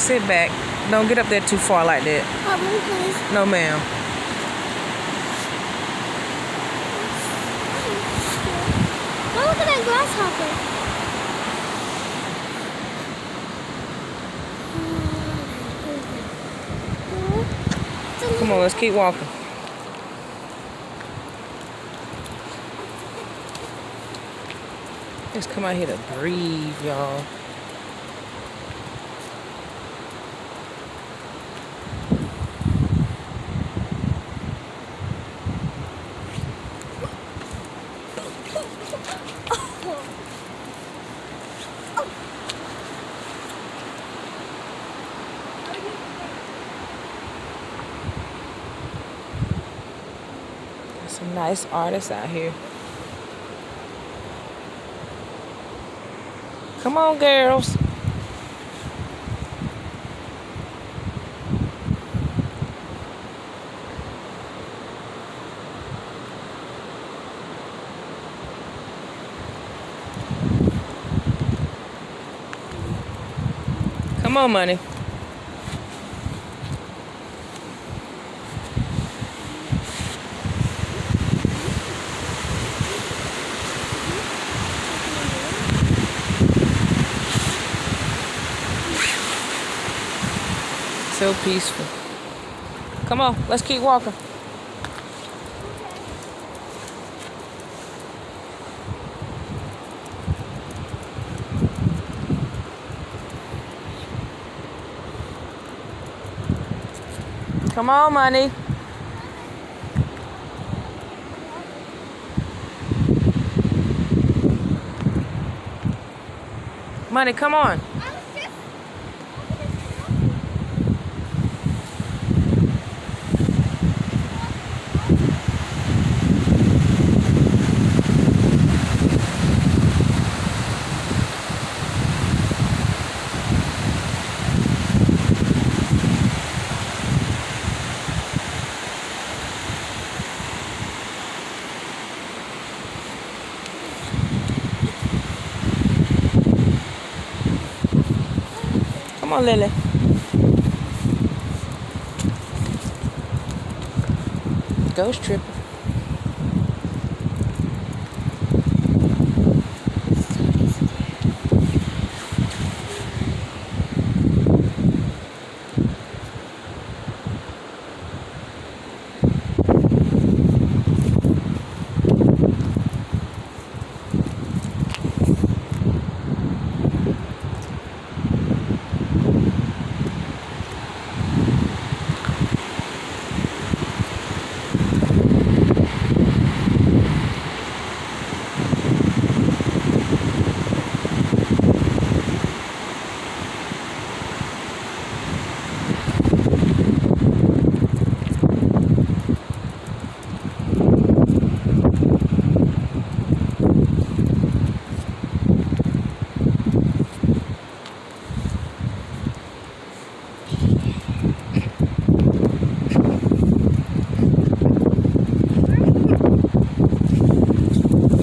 Sit back. Don't get up there too far like that. Please. No, ma'am. Oh, look at that grasshopper. Come on, let's keep walking. Just come out here to breathe, y'all. Some nice artists out here. Come on, girls. Come on, Money. So peaceful. Come on, let's keep walking. Come on, Money. Money, come on. Come on, Lily. Ghost tripping.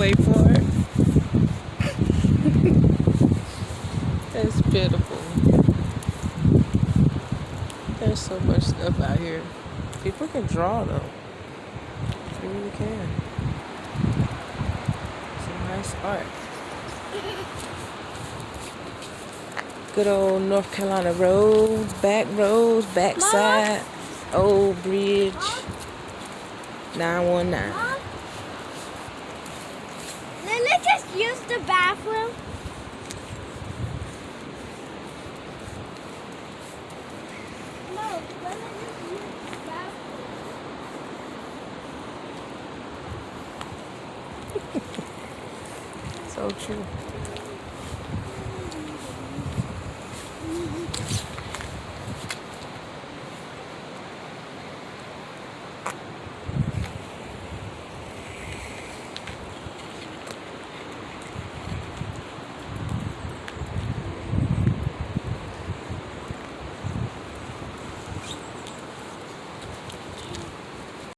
Wait for it. That's pitiful. There's so much stuff out here. People can draw though. They really can. Some nice art. Good old North Carolina roads, backside, old bridge, 919. Mom? Lily just used the bathroom. No, Lily just used the bathroom. So true.